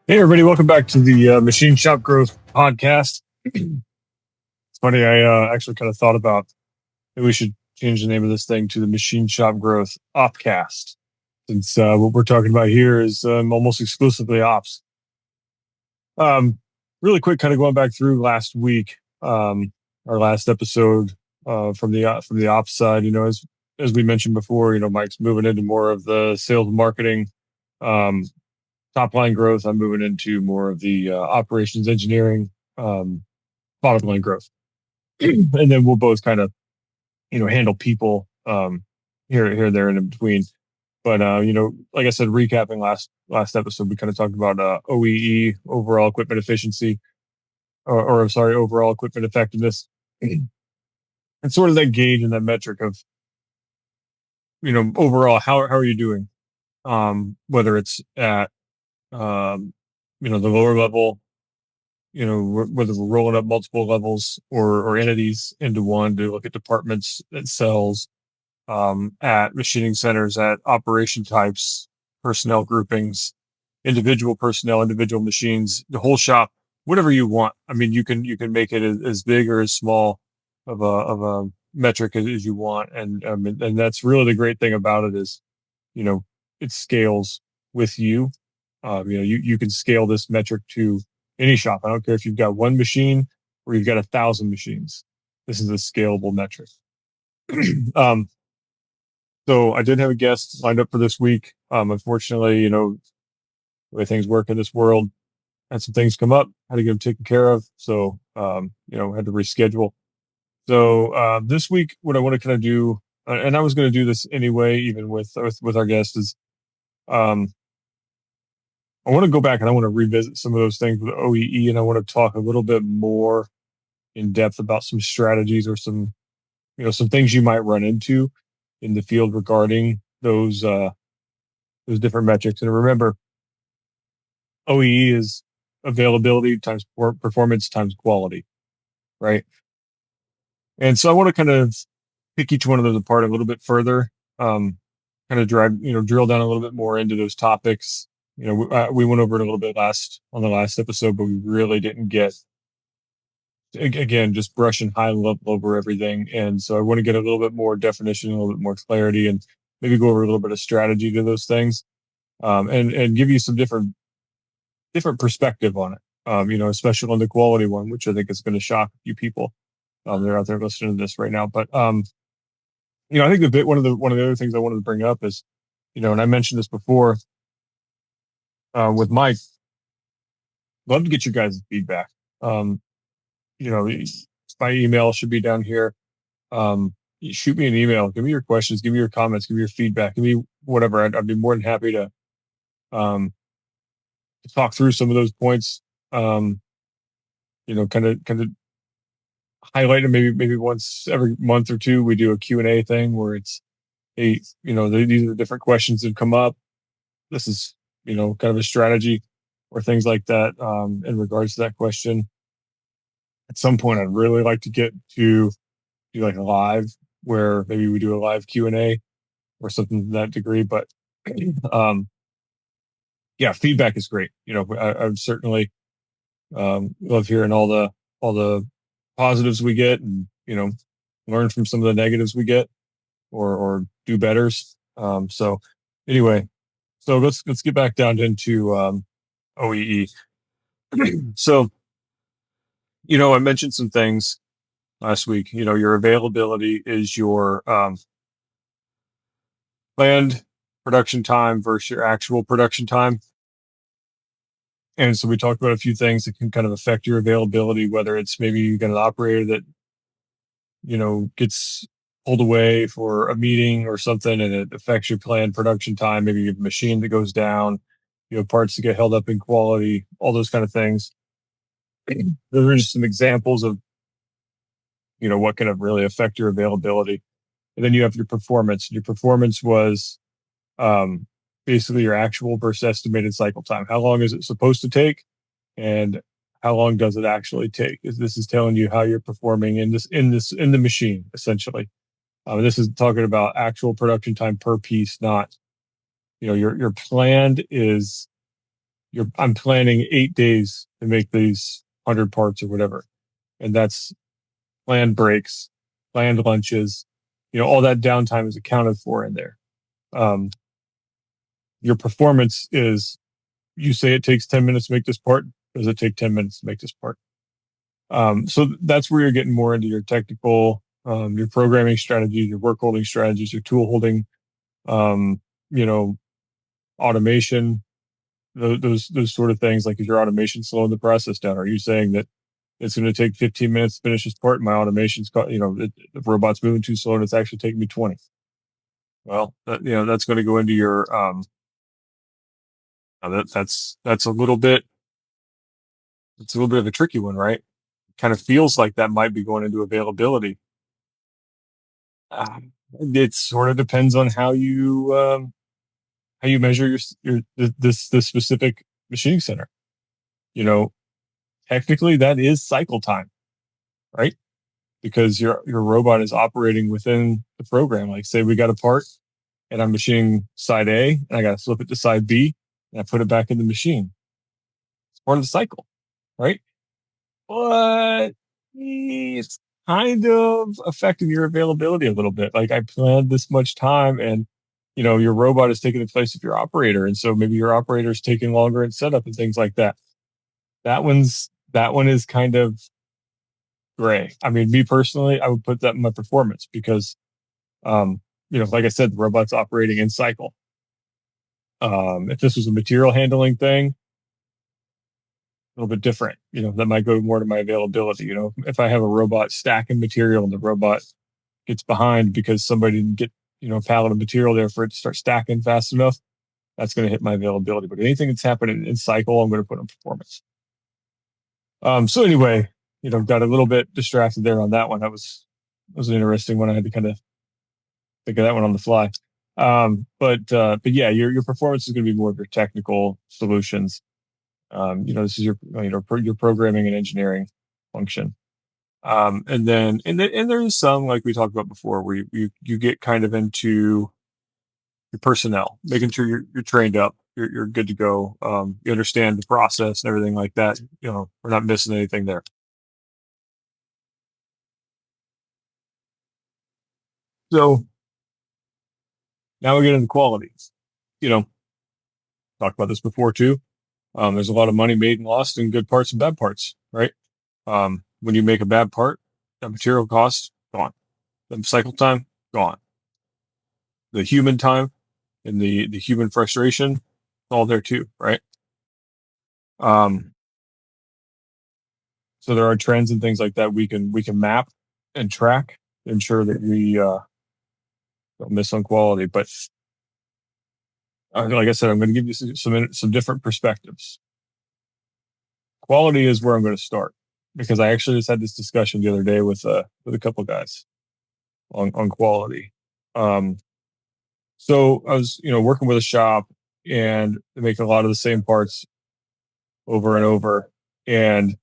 Hey, everybody, welcome back to the Machine Shop Growth Podcast. It's funny, I actually kind of thought about maybe we should change the name of this thing to the Machine Shop Growth Opcast, since what we're talking about here is almost exclusively ops. Really quick, kind of going back through last week, our last episode from the ops side. As we mentioned before, Mike's moving into more of the sales and marketing. Um, Top line growth. I'm moving into more of the operations engineering, bottom line growth, and then we'll both kind of handle people here, there, and in between. But like I said, recapping last episode, we kind of talked about OEE, overall equipment efficiency, or sorry, overall equipment effectiveness, and sort of that gauge and that metric of overall how are you doing, whether it's at the lower level, whether we're rolling up multiple levels or entities into one to look at departments and cells, at machining centers, at operation types, personnel groupings, individual personnel, individual machines, the whole shop, whatever you want. I mean, you can make it as big or as small of a metric as you want, and that's really the great thing about it is, it scales with you. You can scale this metric to any shop. I don't care if you've got one machine or you've got 1,000 machines. This is a scalable metric. um, so I did have a guest lined up for this week. Unfortunately, the way things work in this world, had some things come up, had to get them taken care of. So, had to reschedule. So this week, what I want to kind of do, and I was going to do this anyway, even with our guest, is um, I want to go back and I want to revisit some of those things with OEE, and I want to talk a little bit more in depth about some strategies or some things you might run into in the field regarding those different metrics. And remember, OEE is availability times performance times quality, right? And so I want to kind of pick each one of those apart a little bit further, kind of drill down a little bit more into those topics. We went over it a little bit on the last episode, but we really didn't get, again, just brushing high level over everything. And so I want to get a little bit more definition, a little bit more clarity, and maybe go over a little bit of strategy to those things, and give you some different perspective on it. Especially on the quality one, which I think is going to shock a few people. They're out there listening to this right now. But I think one of the other things I wanted to bring up is, and I mentioned this before with Mike. Love to get your guys' feedback. My email should be down here. Shoot me an email. Give me your questions. Give me your comments. Give me your feedback. Give me whatever. I'd be more than happy to talk through some of those points. Kind of highlight them. Maybe once every month or two, we do a Q&A thing where it's, hey, these are the different questions that come up. This is, kind of a strategy or things like that in regards to that question. At some point, I'd really like to get to do like a live where maybe we do a live Q&A or something to that degree. But yeah, feedback is great. I would certainly love hearing all the positives we get, and learn from some of the negatives we get, or do betters. So anyway, so let's get back down into OEE. So I mentioned some things last week. Your availability is your planned production time versus your actual production time. And so we talked about a few things that can kind of affect your availability, whether it's maybe you got an operator that, gets pulled away for a meeting or something and it affects your planned production time. Maybe you have a machine that goes down, parts that get held up in quality, all those kind of things. Those are just some examples of, what can really affect your availability. And then you have your performance. Your performance was basically your actual versus estimated cycle time. How long is it supposed to take? And how long does it actually take? This is telling you how you're performing in the machine, essentially. This is talking about actual production time per piece, not, your planned is, I'm planning 8 days to make these 100 parts or whatever. And that's planned breaks, planned lunches, all that downtime is accounted for in there. Um, your performance is, you say it takes 10 minutes to make this part. Does it take 10 minutes to make this part? So that's where you're getting more into your technical, your programming strategies, your work holding strategies, your tool holding, um, you know, automation, those sort of things. Like, is your automation slowing the process down? Are you saying that it's going to take 15 minutes to finish this part? My automation's, the robot's moving too slow and it's actually taking me 20. Well, that's going to go into your, that's a little bit, it's a little bit of a tricky one, right? Kind of feels like that might be going into availability. It sort of depends on how you measure this specific machining center. You know, technically that is cycle time, right? Because your robot is operating within the program. Like, say we got a part and I'm machining side A and I got to flip it to side B and I put it back in the machine. It's part of the cycle, right? But it's kind of affecting your availability a little bit. Like, I planned this much time and your robot is taking the place of your operator. And so maybe your operator is taking longer in setup and things like that. That one is kind of gray. I mean, me personally, I would put that in my performance because, like I said, the robot's operating in cycle. If this was a material handling thing, a little bit different. That might go more to my availability. If I have a robot stacking material and the robot gets behind because somebody didn't get, a pallet of material there for it to start stacking fast enough, that's going to hit my availability. But anything that's happening in cycle, I'm going to put in performance. So anyway, got a little bit distracted there on that one. That was an interesting one. I had to kind of think of that one on the fly. But yeah, your performance is going to be more of your technical solutions. This is your programming and engineering function. And there's some, like we talked about before, where you get kind of into your personnel, making sure you're trained up, you're good to go. You understand the process and everything like that. We're not missing anything there. So now we get into quality. You know, Talked about this before too. There's a lot of money made and lost in good parts and bad parts, right? When you make a bad part, that material cost gone, the cycle time gone, the human time and the human frustration, all there too, right? Um, so there are trends and things like that we can map and track to ensure that we don't miss on quality. But like I said, I'm going to give you some different perspectives. Quality is where I'm going to start because I actually just had this discussion the other day with a couple of guys on quality. So I was working with a shop and they make a lot of the same parts over and over, and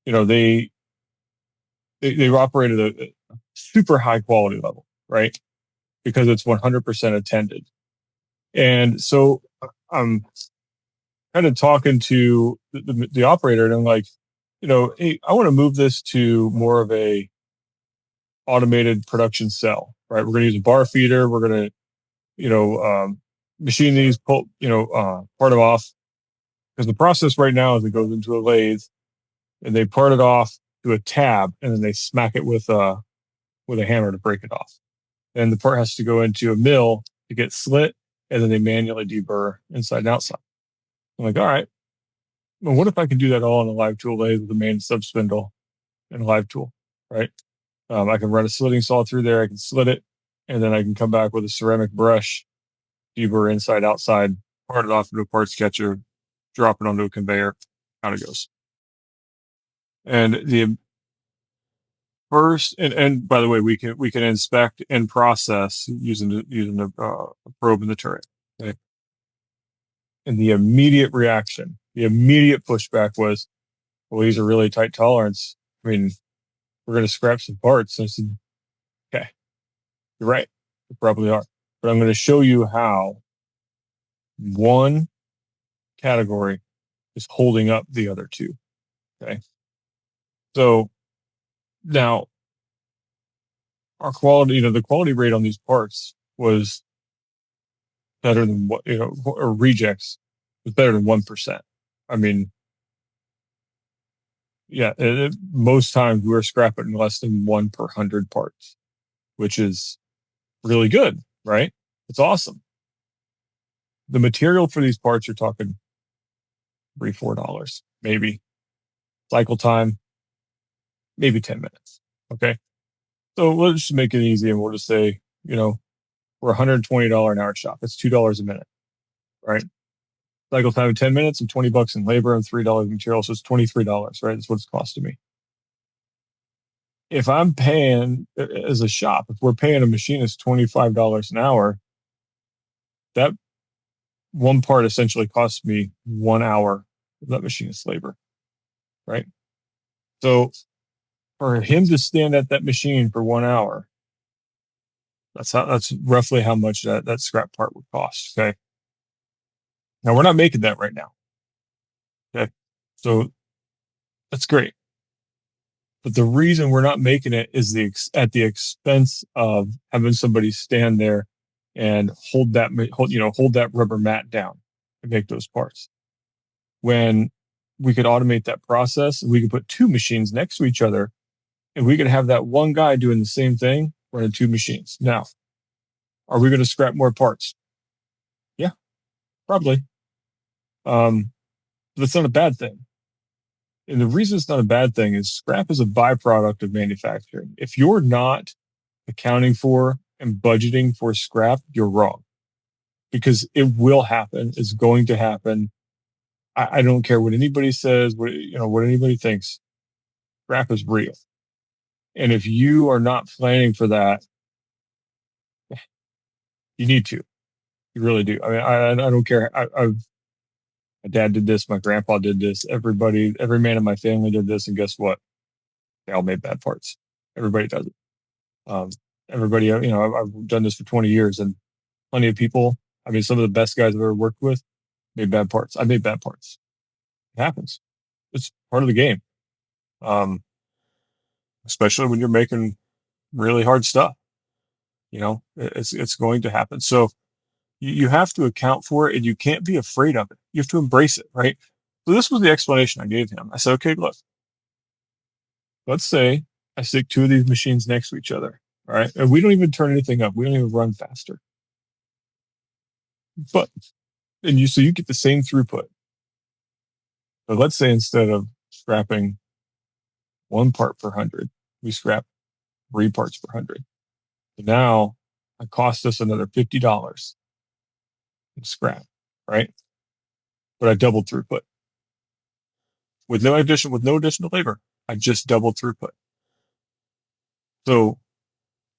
they they've operated a super high quality level, right? Because it's 100% attended. And so I'm kind of talking to the operator, and I'm like, hey, I want to move this to more of a automated production cell, right? We're going to use a bar feeder. We're going to, machine these, pull, part them off. Because the process right now is it goes into a lathe and they part it off to a tab and then they smack it with a hammer to break it off. And the part has to go into a mill to get slit, and then they manually deburr inside and outside. I'm like, all right, well, what if I can do that all on a live tool lathe with a main sub spindle and a live tool, right? I can run a slitting saw through there. I can slit it, and then I can come back with a ceramic brush, deburr inside, outside, part it off into a parts catcher, drop it onto a conveyor, out it goes. And the first, and by the way, we can inspect and process using a probe in the turret. Okay? And the immediate reaction, the immediate pushback was, well, these are really tight tolerance. I mean, we're going to scrap some parts. And I said, okay, you're right. They probably are. But I'm going to show you how, one, category is holding up the other two. Okay. So now our quality, the quality rate on these parts was better than what, or rejects was better than 1%. I mean, yeah, most times we were scrapping less than 1 per 100 parts, which is really good, right? It's awesome. The material for these parts, you're talking $3, $4, maybe. Cycle time, maybe 10 minutes. Okay. So let's just make it easy and we'll just say, we're $120 an hour shop. That's $2 a minute, right? Cycle time of 10 minutes and $20 in labor and $3 in material. So it's $23, right? That's what it's costing me. If I'm paying as a shop, if we're paying a machinist $25 an hour, that one part essentially costs me 1 hour of that machinist labor, right? So for him to stand at that machine for 1 hour, that's roughly how much that scrap part would cost. Okay. Now we're not making that right now. Okay. So that's great. But the reason we're not making it is at the expense of having somebody stand there and hold that rubber mat down and make those parts. When we could automate that process, we could put two machines next to each other, and we could have that one guy doing the same thing running two machines. Now, are we going to scrap more parts? Yeah, probably. But that's not a bad thing. And the reason it's not a bad thing is scrap is a byproduct of manufacturing. If you're not accounting for and budgeting for scrap, you're wrong, because it will happen. It's going to happen. I don't care what anybody says, what anybody thinks. Scrap is real. And if you are not planning for that, you need to. You really do. I mean, I don't care. My dad did this. My grandpa did this. Every man in my family did this. And guess what? They all made bad parts. Everybody does it. Um, everybody, I've done this for 20 years, and plenty of people. I mean, some of the best guys I've ever worked with made bad parts. I made bad parts. It happens. It's part of the game. Especially when you're making really hard stuff. It's going to happen. So you have to account for it, and you can't be afraid of it. You have to embrace it, right? So this was the explanation I gave him. I said, okay, look, let's say I stick two of these machines next to each other, all right? And we don't even turn anything up. We don't even run faster. So you get the same throughput. But let's say instead of scrapping 1 part per 100, we scrap 3 parts per 100. So now it costs us another $50 in scrap, right? But I doubled throughput with no additional labor. I just doubled throughput. So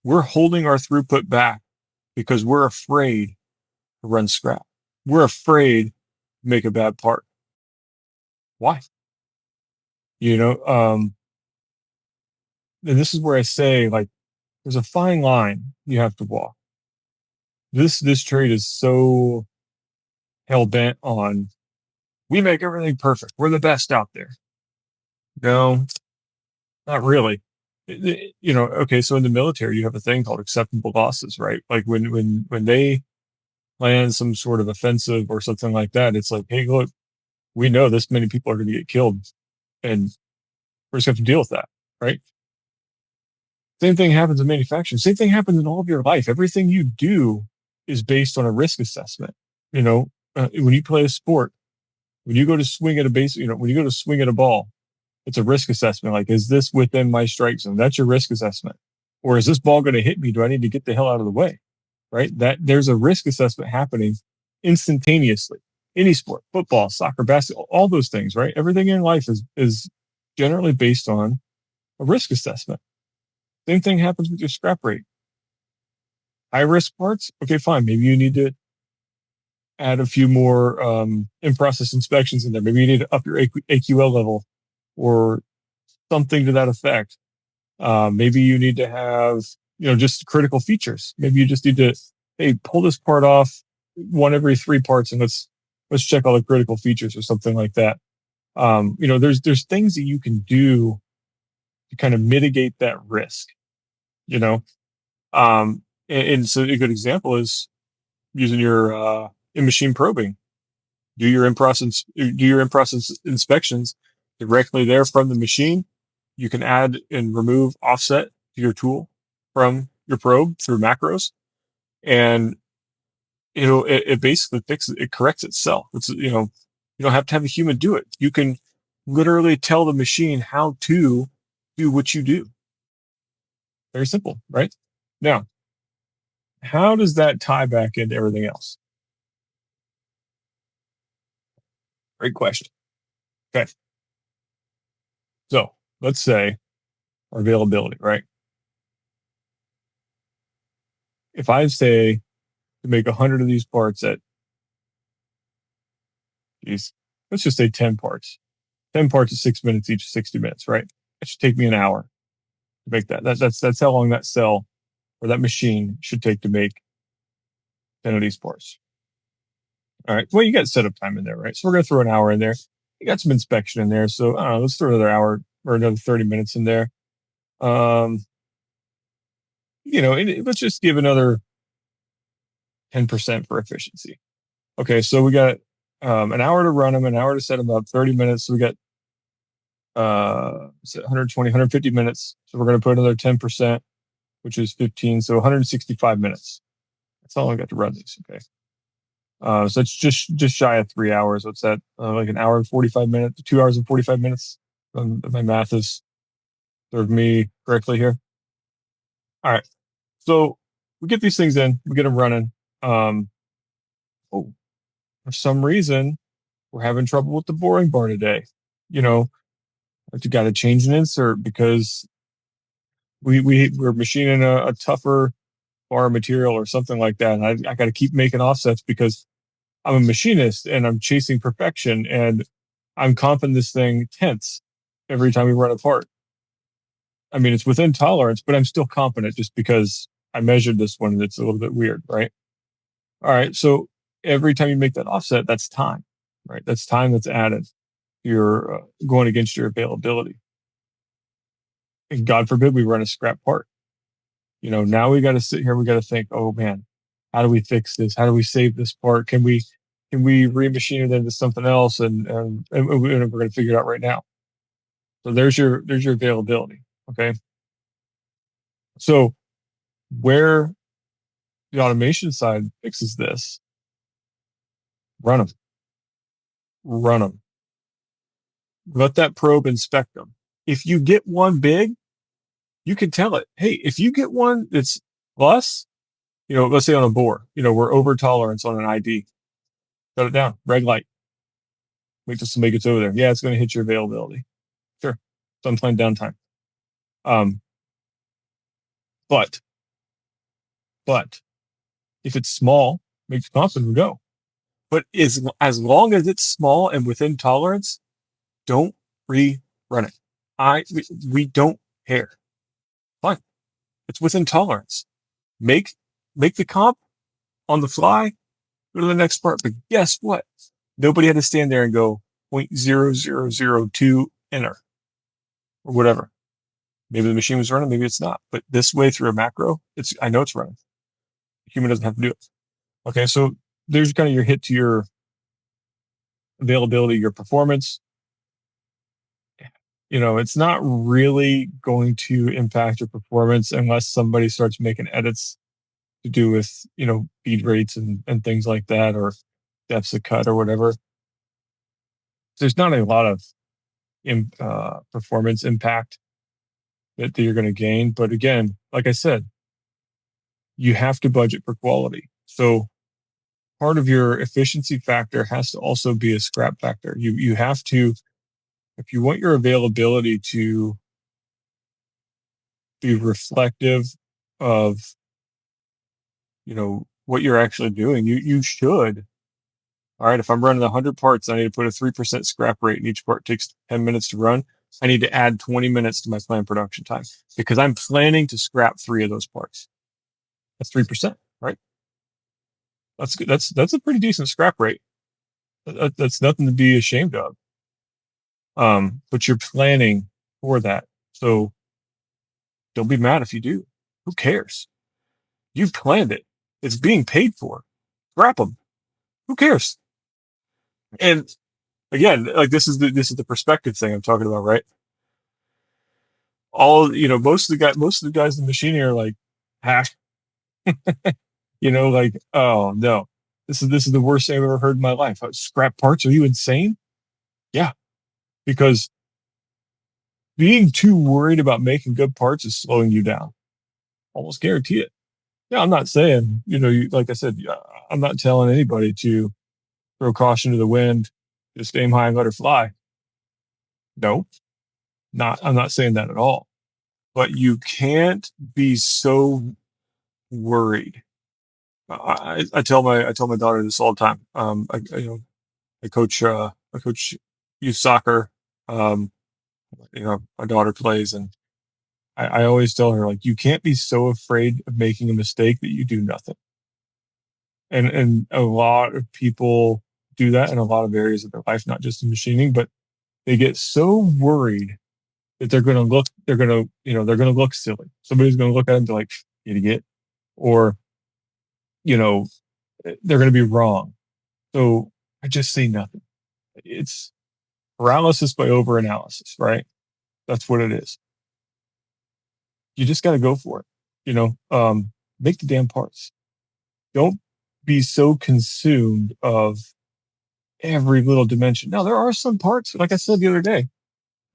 we're holding our throughput back because we're afraid to run scrap. We're afraid to make a bad part. Why? And this is where I say, like, there's a fine line you have to walk. This trade is so hell bent on, we make everything perfect. We're the best out there. No, not really. Okay, so in the military, you have a thing called acceptable losses, right? Like when they plan some sort of offensive or something like that, it's like, hey, look, we know this many people are going to get killed, and we're just going to have to deal with that, right? Same thing happens in manufacturing. Same thing happens in all of your life. Everything you do is based on a risk assessment. When you play a sport, when you go to swing at a base, when you go to swing at a ball, it's a risk assessment. Like, is this within my strike zone? That's your risk assessment. Or is this ball going to hit me? Do I need to get the hell out of the way? Right? That there's a risk assessment happening instantaneously. Any sport, football, soccer, basketball, all those things, right? Everything in life is generally based on a risk assessment. Same thing happens with your scrap rate. High risk parts, okay, fine. Maybe you need to add a few more in-process inspections in there. Maybe you need to up your AQL level or something to that effect. Maybe you need to have, just critical features. Maybe you just need to, hey, pull this part off one every 3 parts and let's let's check all the critical features or something like that. There's things that you can do to kind of mitigate that risk, you know. And so a good example is using your in machine probing. Do your in process inspections directly there from the machine. You can add and remove offset to your tool from your probe through macros, and it basically fixes it, corrects itself. You don't have to have a human do it. You can literally tell the machine how to do what you do. Very simple, right? Now, how does that tie back into everything else? Great question. Okay. So let's say our availability, right? If I say to make 100 of these parts at, geez, let's just say 10 parts. 10 parts at 6 minutes each, 60 minutes, right? It should take me an hour to make that. That's how long that cell or that machine should take to make 10 of these parts. All right. Well, you got setup time in there, right? So we're going to throw an hour in there. You got some inspection in there. So I don't know, let's throw another hour or another 30 minutes in there. Um, let's just give another 10% for efficiency. Okay. So we got an hour to run them, an hour to set them up, 30 minutes. So we got 120, 150 minutes. So we're going to put another 10%, which is 15. So 165 minutes. That's all I got to run these. Okay. So it's just shy of 3 hours. What's that? Like an hour and 45 minutes, 2 hours and 45 minutes. If my math has served me correctly here. All right. So we get these things in, we get them running. Oh, for some reason, we're having trouble with the boring bar today. You know, you got to change an insert because we're machining a tougher bar material or something like that. And I got to keep making offsets because I'm a machinist and I'm chasing perfection and I'm comping this thing tenths every time we run a part. I mean, it's within tolerance, but I'm still comping it just because I measured this one and it's a little bit weird, right? All right. So every time you make that offset, that's time, right? That's time that's added. You're going against your availability. And God forbid we run a scrap part. Now we got to sit here. We got to think, oh man, how do we fix this? How do we save this part? Can we remachine it into something else? And we're going to figure it out right now. So there's your availability. Okay. So where the automation side fixes this, run them, run them. Let that probe inspect them. If you get one big, you can tell it, hey, if you get one that's less, let's say on a bore, we're over tolerance on an ID, shut it down, red light, wait till somebody gets over there. Yeah, it's going to hit your availability. Sure. It's unplanned downtime. Um, but, but if it's small, make the confident and go. But as long as it's small and within tolerance, don't rerun it. We don't care. Fine. It's within tolerance. Make the comp on the fly, go to the next part. But guess what? Nobody had to stand there and go 0.0002 enter or whatever. Maybe the machine was running, maybe it's not. But this way through a macro, I know it's running. The human doesn't have to do it. Okay, so there's kind of your hit to your availability, your performance. It's not really going to impact your performance unless somebody starts making edits to do with, feed rates and things like that, or depths of cut or whatever. There's not a lot of performance impact that you're going to gain. But again, like I said, you have to budget for quality. So part of your efficiency factor has to also be a scrap factor. You have to, if you want your availability to be reflective of, what you're actually doing, you should. All right, if I'm running 100 parts, I need to put a 3% scrap rate and each part takes 10 minutes to run. I need to add 20 minutes to my planned production time because I'm planning to scrap 3 of those parts. That's 3%, right? That's good. That's a pretty decent scrap rate. That's nothing to be ashamed of. But you're planning for that. So don't be mad if you do. Who cares? You planned it. It's being paid for. Scrap them. Who cares? And again, like this is the perspective thing I'm talking about, right? Most of the guys in the machinery are like, hack, like, oh no, this is the worst thing I've ever heard in my life. Scrap parts? Are you insane? Yeah, because being too worried about making good parts is slowing you down. Almost guarantee it. Yeah, I'm not saying, like I said, I'm not telling anybody to throw caution to the wind, just aim high and let her fly. No, I'm not saying that at all. But you can't be so worried. I tell my daughter this all the time. I coach youth soccer. Um, my daughter plays, and I always tell her, like, you can't be so afraid of making a mistake that you do nothing. And a lot of people do that in a lot of areas of their life, not just in machining, but they get so worried that they're gonna look silly. Somebody's gonna look at them and be like, idiot, or you know, they're gonna be wrong. So I just say nothing. It's paralysis by overanalysis, right? That's what it is. You just gotta go for it. Make the damn parts. Don't be so consumed of every little dimension. Now there are some parts, like I said the other day,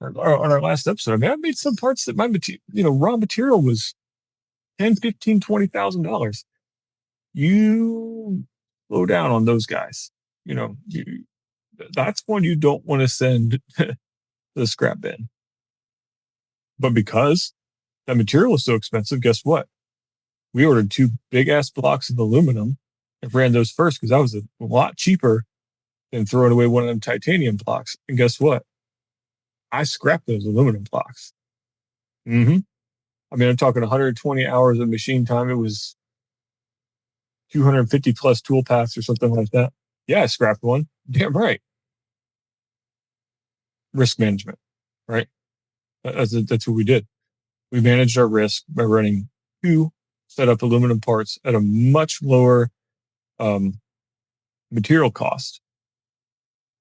on our last episode. I mean, I made some parts that my raw material was 10, 15, $20,000. You slow down on those guys. That's one you don't want to send to the scrap bin. But because that material was so expensive, guess what? We ordered two big ass blocks of aluminum and ran those first because that was a lot cheaper than throwing away one of them titanium blocks. And guess what? I scrapped those aluminum blocks. Mm-hmm. I mean, I'm talking 120 hours of machine time. It was 250 plus tool paths or something like that. Yeah, I scrapped one. Damn right. Risk management, right? That's what we did. We managed our risk by running two set up aluminum parts at a much lower um, material cost.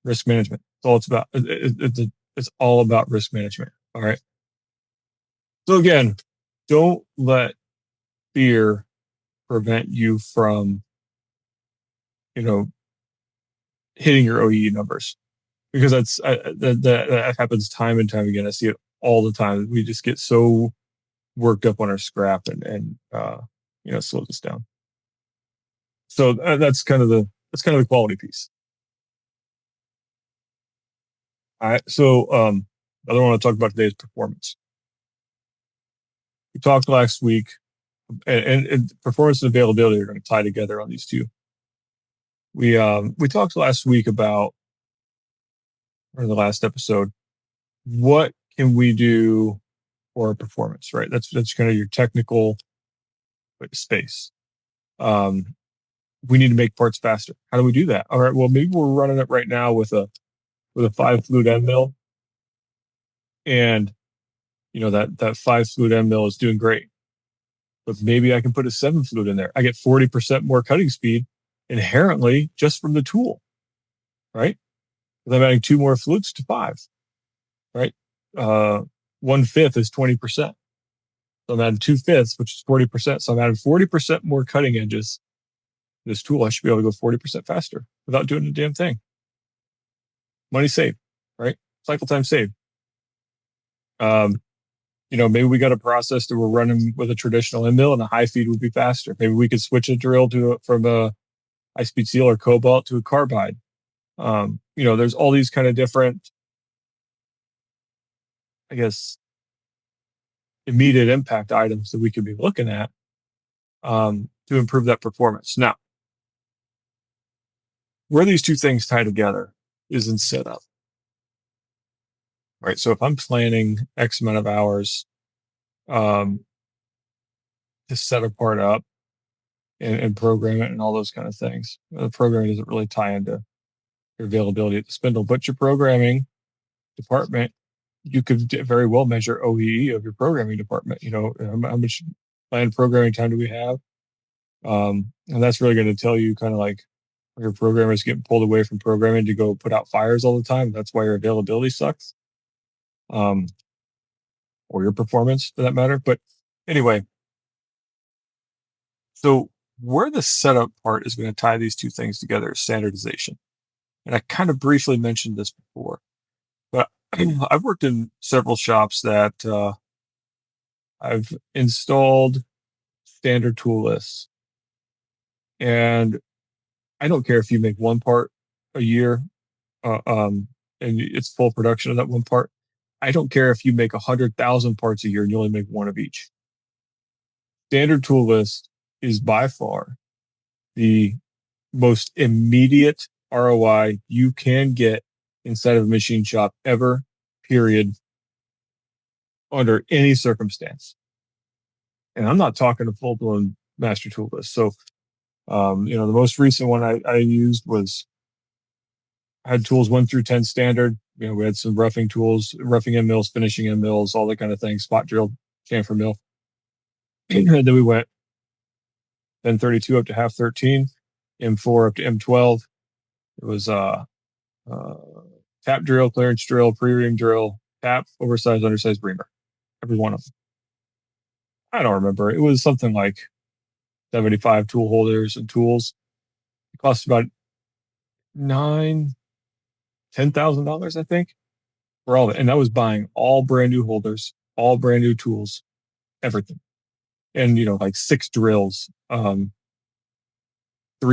Risk management. It's all it's about. It's all about risk management. All right. So again, don't let fear prevent you from, you know, hitting your OEE numbers, because that happens time and time again. I see it all the time. We just get so worked up on our scrap and slows us down. So that's kind of the quality piece. All right. So the other one I want to talk about today is performance. We talked last week, and performance and availability are going to tie together on these two. We talked last week about, or the last episode, what can we do for our performance, right? That's kind of your technical space. Um, we need to make parts faster. How do we do that? All right. Well, maybe we're running it right now with a 5 fluid end mill, and that 5 fluid end mill is doing great. But maybe I can put a 7 fluid in there. I get 40% more cutting speed inherently just from the tool, right? Because I'm adding two more fluids to five, right? Uh, 1/5 is 20%. So I'm adding 2/5, which is 40%. So I'm adding 40% more cutting edges. This tool, I should be able to go 40% faster without doing a damn thing. Money saved, right? Cycle time saved. Um, maybe we got a process that we're running with a traditional end mill and the high feed would be faster. Maybe we could switch a drill from a high speed seal or cobalt to a carbide. There's all these kind of different, I guess, immediate impact items that we could be looking at to improve that performance. Now, where these two things tie together is in setup, right? So if I'm planning X amount of hours um, to set a part up and program it and all those kind of things, the programming doesn't really tie into your availability at the spindle, but your programming department, you could very well measure OEE of your programming department. How much planned programming time do we have? And that's really going to tell you kind of like your programmers getting pulled away from programming to go put out fires all the time. That's why your availability sucks, um, or your performance for that matter. But anyway, so where the setup part is going to tie these two things together is standardization. And I kind of briefly mentioned this before, but I've worked in several shops that I've installed standard tool lists. And I don't care if you make one part a year, uh, um, and it's full production of that one part. I don't care if you make 100,000 parts a year and you only make one of each. Standard tool list is by far the most immediate ROI you can get inside of a machine shop ever, period, under any circumstance. And I'm not talking a full blown master tool list. So, the most recent one I used was I had tools 1 through 10 standard. We had some roughing tools, roughing end mills, finishing end mills, all that kind of thing, spot drill, chamfer mill. And then we went 1032 up to half 13, M4 up to M12. It was uh, tap drill, clearance drill, pre-ream drill, tap, oversized, undersized reamer. Every one of them. I don't remember. It was something like 75 tool holders and tools. It cost about $10,000, I think, for all of it. And I was buying all brand new holders, all brand new tools, everything. And like 6 drills, 3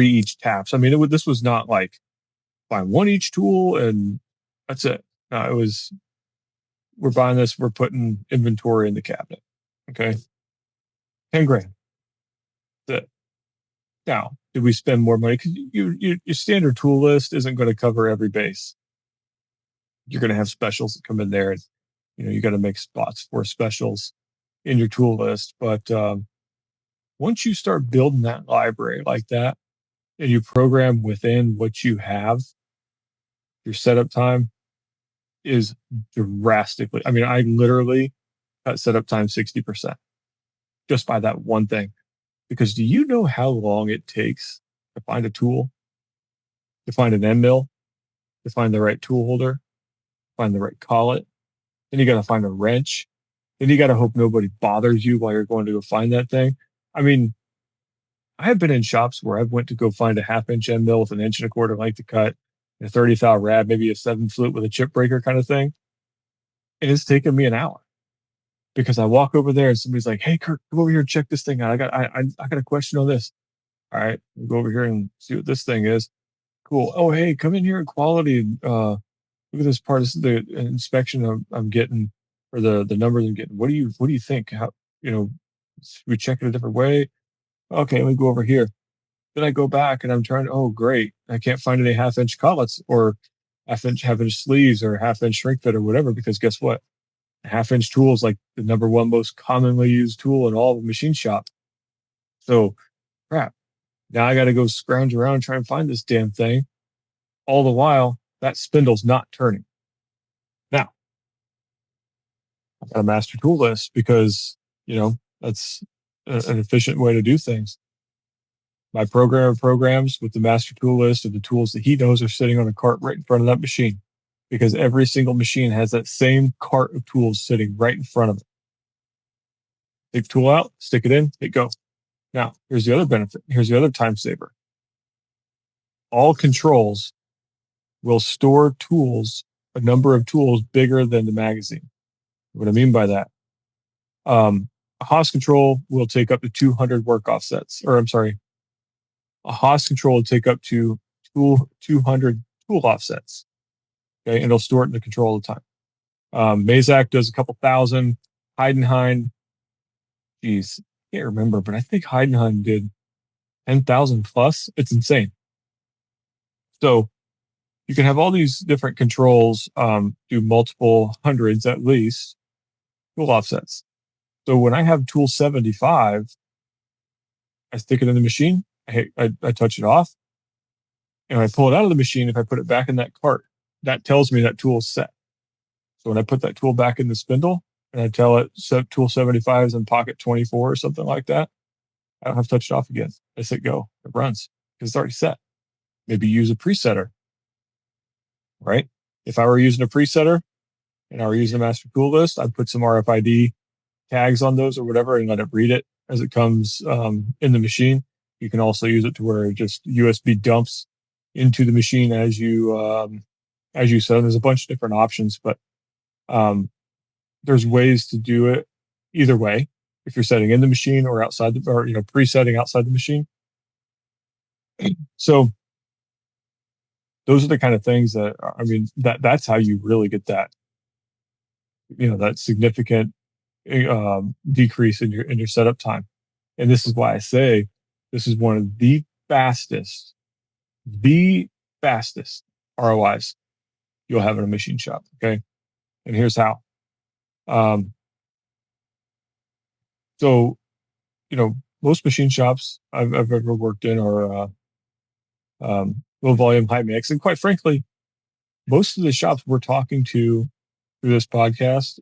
each taps. I mean, this was not like buying 1 each tool and that's it. No, it was, we're buying this, we're putting inventory in the cabinet. Okay. 10 grand. That's it. Now, did we spend more money? Because your standard tool list isn't going to cover every base. You're going to have specials that come in there. And, you got to make spots for specials in your tool list. But once you start building that library like that, and you program within what you have, your setup time is drastically. I mean, I literally cut setup time 60% just by that one thing. Because do you know how long it takes to find a tool, to find an end mill, to find the right tool holder, find the right collet? Then you got to find a wrench. Then you got to hope nobody bothers you while you're going to go find that thing. I mean, I have been in shops where I've went to go find a 1/2 inch end mill with an 1 1/4 inch length to cut, a 30 thou rad, maybe a 7 flute with a chip breaker kind of thing. And it's taken me an hour because I walk over there and somebody's like, "Hey, Kirk, come over here and check this thing out. I got a question on this." All right, we'll go over here and see what this thing is. Cool. Oh, hey, come in here in quality. Look at this part. This is the inspection I'm getting, or the numbers I'm getting. What do you think? How, should we check it a different way? Okay, let me go over here. Then I go back and I'm trying. Oh, great! I can't find any 1/2 inch collets or half inch sleeves or 1/2 inch shrink fit or whatever, because guess what? A 1/2 inch tool is like the number one most commonly used tool in all of machine shop. So crap. Now I got to go scrounge around and try and find this damn thing. All the while, that spindle's not turning. Now, I've got a master tool list because, that's an efficient way to do things. My programmer programs with the master tool list of the tools that he knows are sitting on a cart right in front of that machine, because every single machine has that same cart of tools sitting right in front of it. Take the tool out, stick it in, hit go. Now, here's the other benefit. Here's the other time saver. All controls will store tools, a number of tools bigger than the magazine. What I mean by that, a Haas control will take up to 200 work offsets, or I'm sorry, a Haas control will take up to 200 tool offsets. Okay, and it'll store it in the control all the time. Mazak does a couple thousand. Heidenhain, geez, I can't remember, but I think Heidenhain did 10,000 plus. It's insane. So you can have all these different controls, do multiple hundreds at least tool offsets. So when I have tool 75, I stick it in the machine. I touch it off. And when I pull it out of the machine, if I put it back in that cart, that tells me that tool is set. So when I put that tool back in the spindle and I tell it set tool 75 is in pocket 24 or something like that, I don't have to touch it off again. I hit go. It runs because it's already set. Maybe use a presetter, right? If I were using a presetter and I were using a master tool list, I'd put some RFID tags on those or whatever and let it read it as it comes in the machine. You can also use it to where it just USB dumps into the machine as you said. There's a bunch of different options, but um, there's ways to do it either way. If you're setting in the machine or outside the, or presetting outside the machine. So those are the kind of things that I mean that's how you really get that that significant decrease in your setup time. And this is why I say this is one of the fastest ROIs you'll have in a machine shop. Okay, and here's how. Um, so most machine shops I've ever worked in are low volume, high mix, and quite frankly, most of the shops we're talking to through this podcast,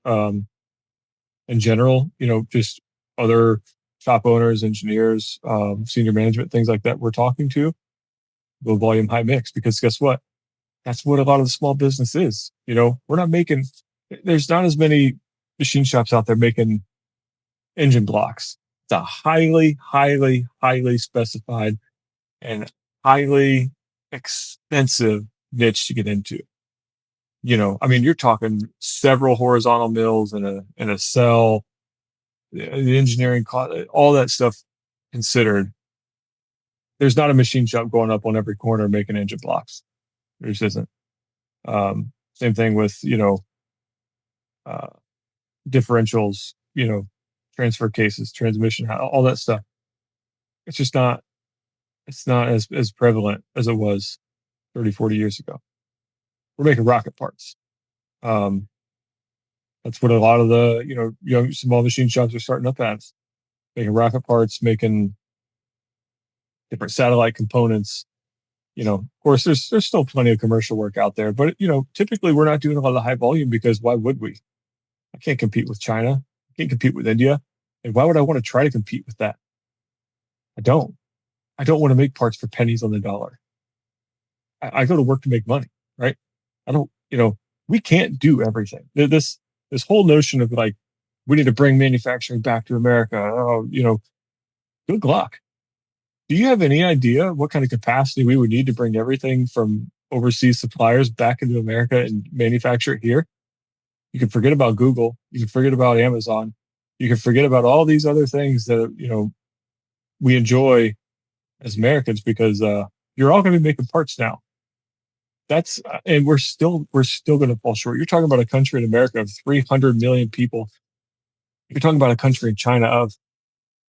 in general, just other shop owners, engineers, senior management, things like that, we're talking to low volume, high mix, because guess what? That's what a lot of the small business is. We're not making. There's not as many machine shops out there making engine blocks. It's a highly, highly, highly specified and highly expensive niche to get into. I mean, you're talking several horizontal mills in a cell, the engineering cost, all that stuff considered. There's not a machine shop going up on every corner making engine blocks. There just isn't. Same thing with uh, differentials, transfer cases, transmission, all that stuff. It's just not. It's not as prevalent as it was 30, 40 years ago. We're making rocket parts. Um, that's what a lot of the young small machine shops are starting up as, making rocket parts, making different satellite components. Of course, there's still plenty of commercial work out there, but typically we're not doing a lot of high volume because why would we? I can't compete with China. I can't compete with India, and why would I want to try to compete with that? I don't. I don't want to make parts for pennies on the dollar. I go to work to make money, right? I don't. We can't do everything. This whole notion of like we need to bring manufacturing back to America. Oh, good luck. Do you have any idea what kind of capacity we would need to bring everything from overseas suppliers back into America and manufacture it here? You can forget about Google. You can forget about Amazon. You can forget about all these other things that, we enjoy as Americans because you're all going to be making parts now. And we're still going to fall short. You're talking about a country in America of 300 million people. You're talking about a country in China of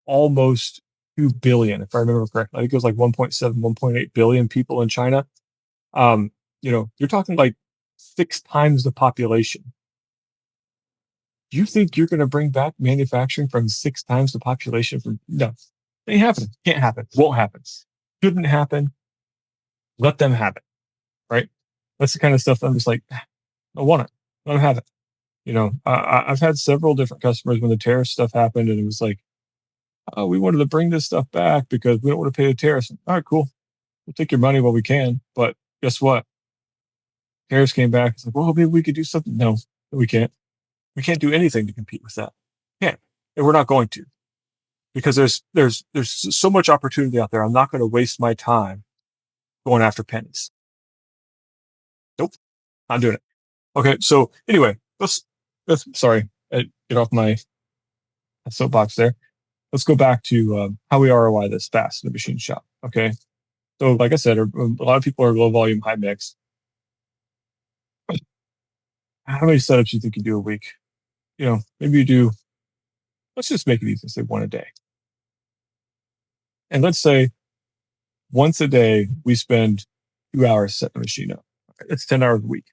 almost 2 billion, if I remember correctly. I think it was like 1.7, 1.8 billion people in China. You're talking like 6 times the population. Do you think you're going to bring back manufacturing from 6 times the population? No, ain't happening. Can't happen. Won't happen. Shouldn't happen. Let them have it. Right. That's the kind of stuff that I'm just like, I want it. Let them have it. I've had several different customers when the tariff stuff happened, and it was like, oh, we wanted to bring this stuff back because we don't want to pay the tariffs. All right, cool. We'll take your money while we can. But guess what? Tariffs came back. It's like, well, maybe we could do something. No, we can't. We can't do anything to compete with that. Can't. And we're not going to, because there's so much opportunity out there. I'm not going to waste my time going after pennies. Nope. Not doing it. Okay. So anyway, let's sorry, get off my soapbox there. Let's go back to how we ROI this fast in the machine shop. Okay. So like I said, a lot of people are low volume, high mix. How many setups do you think you do a week? Maybe you do, let's just make it easy, say one a day. And let's say once a day, we spend 2 hours setting the machine up. That's 10 hours a week.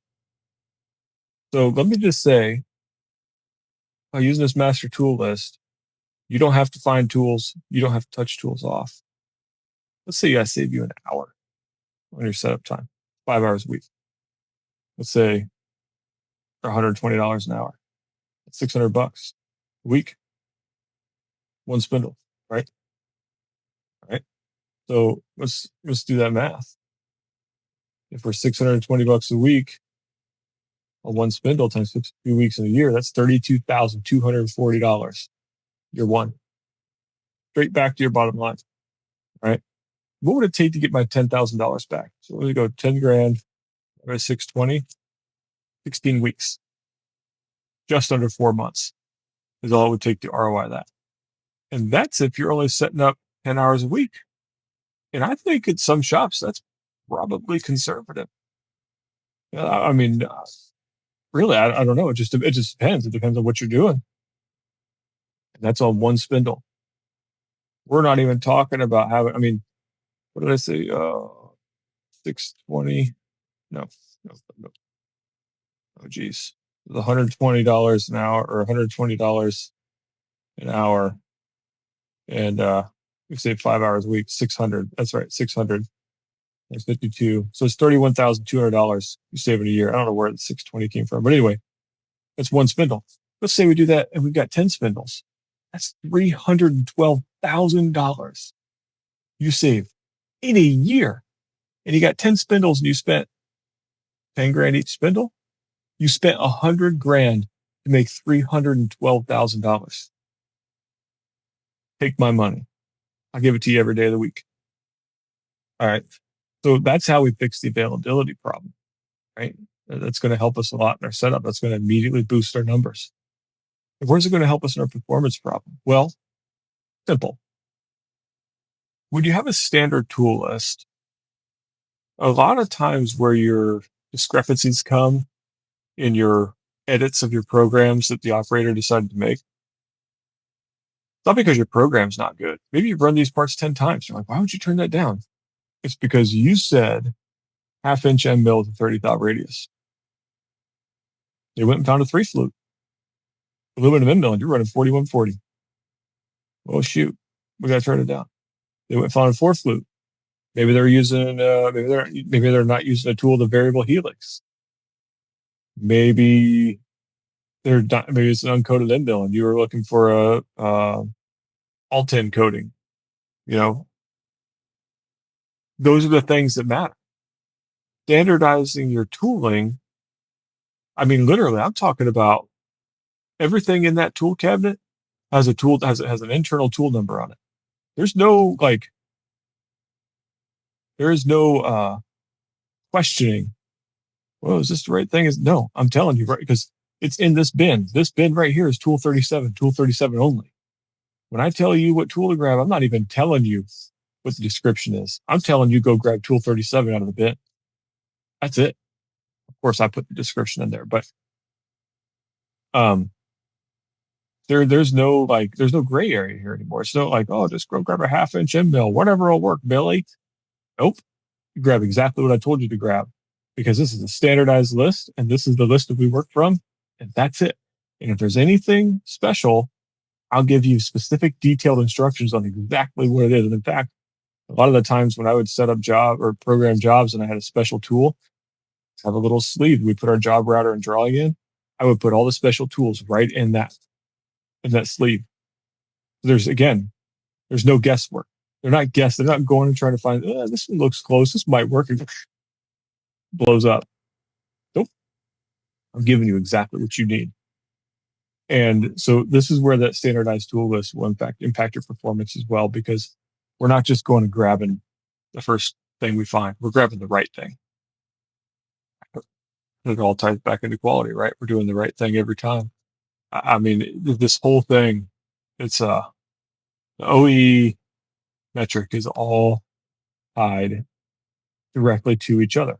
So let me just say, by using this master tool list, you don't have to find tools. You don't have to touch tools off. Let's say I save you an hour. on your setup time, 5 hours a week. Let's say $120 an hour. That's $600 a week, one spindle, right? Right. So let's do that math. If we're $620 a week on one spindle times 52 weeks in a year, that's $32,240. Year one, straight back to your bottom line, right? What would it take to get my $10,000 back? So let me go 10 grand by 620, 16 weeks, just under 4 months is all it would take to ROI that. And that's if you're only setting up 10 hours a week. And I think at some shops, that's probably conservative. I mean, really, I don't know. It just depends. It depends on what you're doing. And that's on one spindle. We're not even talking about having, I mean, what did I say? 620. No. Oh, geez. The $120 an hour or $120 an hour. And we say 5 hours a week, 600. That's right, 600. That's 52. So it's $31,200 you save in a year. I don't know where the 620 came from, but anyway, that's one spindle. Let's say we do that and we've got 10 spindles. That's $312,000 you save in a year. And you got 10 spindles and you spent 10 grand each spindle. You spent 100 grand to make $312,000. Take my money. I'll give it to you every day of the week. All right. So that's how we fix the availability problem, right? That's going to help us a lot in our setup. That's going to immediately boost our numbers. And where's it going to help us in our performance problem? Well, simple. When you have a standard tool list, a lot of times where your discrepancies come in your edits of your programs that the operator decided to make, it's not because your program's not good. Maybe you've run these parts 10 times. You're like, why would you turn that down? It's because you said 1/2 inch end mill with a 30 thou radius. They went and found a 3-flute aluminum end mill, and you're running 4140. Oh shoot, we got to turn it down. They went and found a 4-flute. Maybe they're using, maybe they're not using a tool, the variable helix. Maybe they're not, maybe it's an uncoated end mill, and you were looking for a all-tin coating. You know, those are the things that matter. Standardizing your tooling. I mean, literally, I'm talking about everything in that tool cabinet has a tool, has an internal tool number on it. There's no there is no questioning. Well, is this the right thing? No, I'm telling you, right? Because it's in this bin. This bin right here is tool 37 only. When I tell you what tool to grab, I'm not even telling you what the description is. I'm telling you, go grab tool 37 out of the bin. That's it. Of course, I put the description in there, but there's no gray area here anymore. It's not like, oh, just go grab a 1/2 inch end mill, whatever will work, Billy. Nope. You grab exactly what I told you to grab, because this is a standardized list and this is the list that we work from, and that's it. And if there's anything special, I'll give you specific detailed instructions on exactly what it is. And in fact, a lot of the times when I would set up job or program jobs and I had a special tool, I have a little sleeve. We put our job router and drawing in. I would put all the special tools right in that sleeve. There's no guesswork. They're not going and trying to find, this one looks close. This might work. And blows up. Nope. I'm giving you exactly what you need. And so this is where that standardized tool list will impact your performance as well, because we're not just going and grabbing the first thing we find. We're grabbing the right thing. It all ties back into quality, right? We're doing the right thing every time. I mean, this whole thing, it's the OEE metric is all tied directly to each other.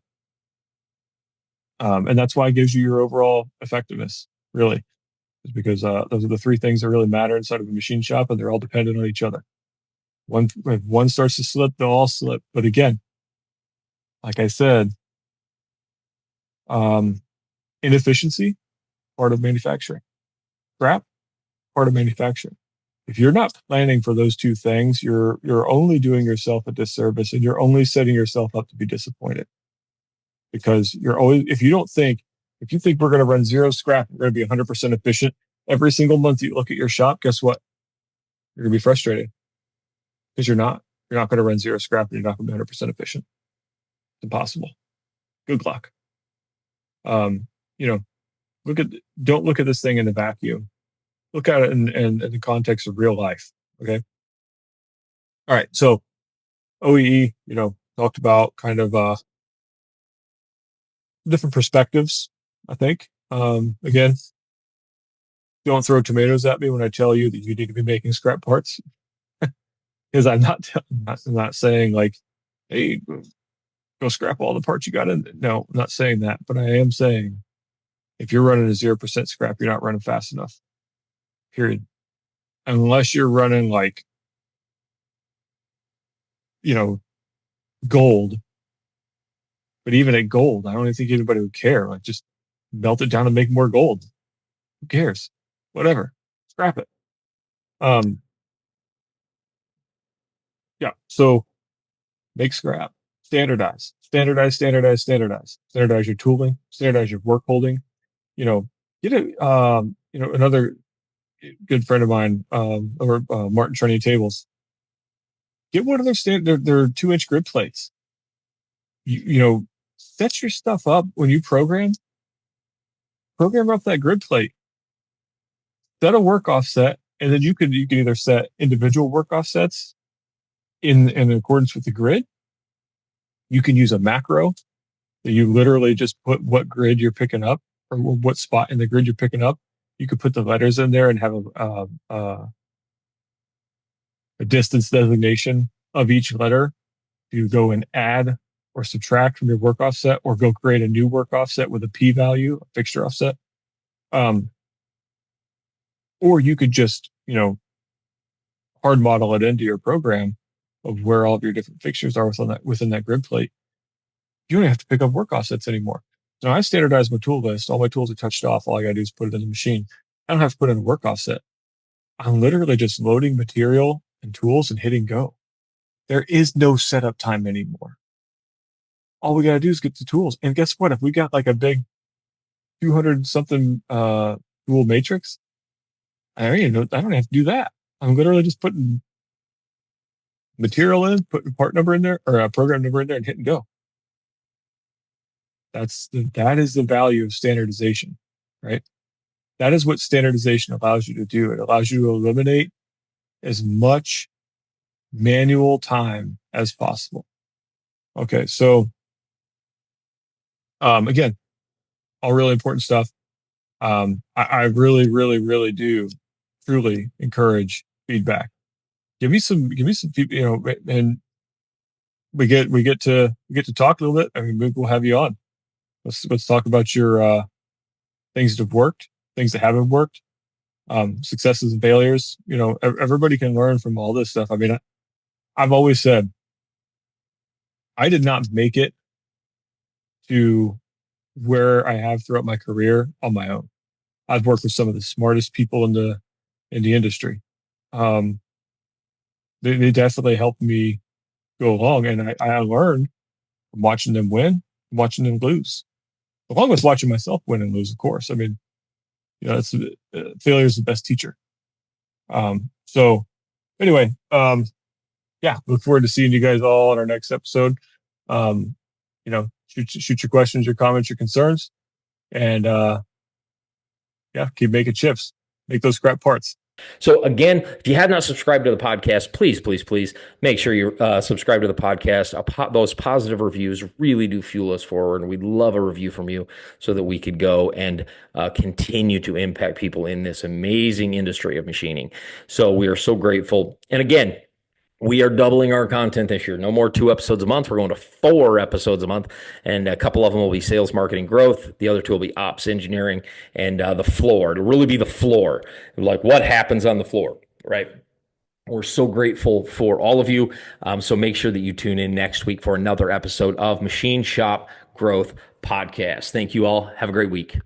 And that's why it gives you your overall effectiveness, really, is because those are the three things that really matter inside of a machine shop, and they're all dependent on each other. If one starts to slip, they'll all slip. But again, like I said, inefficiency, part of manufacturing. Scrap, part of manufacturing. If you're not planning for those two things, you're only doing yourself a disservice, and you're only setting yourself up to be disappointed. Because you're always, if you think we're going to run zero scrap, we're going to be 100% efficient every single month you look at your shop, guess what? You're going to be frustrated because you're not. You're not going to run zero scrap, and you're not going to be 100% efficient. It's impossible. Good luck. You know, don't look at this thing in a vacuum. Look at it in the context of real life. Okay. All right. So OEE, talked about kind of different perspectives, I think. Again, don't throw tomatoes at me when I tell you that you need to be making scrap parts, because I'm not saying like, hey, go scrap all the parts you got in. No, I'm not saying that, but I am saying if you're running a 0% scrap, you're not running fast enough. Period. Unless you're running like, gold. But even at gold, I don't even think anybody would care. Like, just melt it down and make more gold. Who cares? Whatever. Scrap it. Yeah. So make scrap. Standardize. Standardize, standardize, standardize. Standardize your tooling. Standardize your work holding. Get a another good friend of mine, over Martin Training Tables. Get one of their 2-inch grid plates. Set your stuff up when you program up that grid plate, set a work offset, and then you can either set individual work offsets in accordance with the grid. You can use a macro that you literally just put what grid you're picking up or what spot in the grid you're picking up. You could put the letters in there and have a distance designation of each letter. You go and add or subtract from your work offset, or go create a new work offset with a P value, a fixture offset. Or you could just, hard model it into your program of where all of your different fixtures are within that grid plate. You don't have to pick up work offsets anymore. Now I standardized my tool list. All my tools are touched off. All I gotta do is put it in the machine. I don't have to put in a work offset. I'm literally just loading material and tools and hitting go. There is no setup time anymore. All we gotta do is get the tools. And guess what? If we got like a big 200 something tool matrix, I don't have to do that. I'm literally just putting material in, putting part number in there, or a program number in there, and hitting go. That is the value of standardization, right? That is what standardization allows you to do. It allows you to eliminate as much manual time as possible. Okay, so again, all really important stuff. I really, really, really do truly encourage feedback. Give me some, and we get to talk a little bit. I mean, maybe we'll have you on. Let's talk about your things that have worked, things that haven't worked, successes and failures. Everybody can learn from all this stuff. I mean, I've always said I did not make it to where I have throughout my career on my own. I've worked with some of the smartest people in the industry. They definitely helped me go along, and I learned from watching them win, watching them lose, along with watching myself win and lose. Of course, I mean, it's failure is the best teacher. So anyway, yeah, look forward to seeing you guys all on our next episode. Shoot your questions, your comments, your concerns, and yeah, keep making chips, make those scrap parts. So again, if you have not subscribed to the podcast, please, please, please make sure you subscribe to the podcast. Those positive reviews really do fuel us forward, and we'd love a review from you so that we could go and continue to impact people in this amazing industry of machining. So we are so grateful. And again, we are doubling our content this year. No more 2 episodes a month. We're going to 4 episodes a month, and a couple of them will be sales, marketing, growth. The other 2 will be ops, engineering, and the floor. It'll really be the floor, like what happens on the floor, right? We're so grateful for all of you. So make sure that you tune in next week for another episode of Machine Shop Growth Podcast. Thank you all. Have a great week.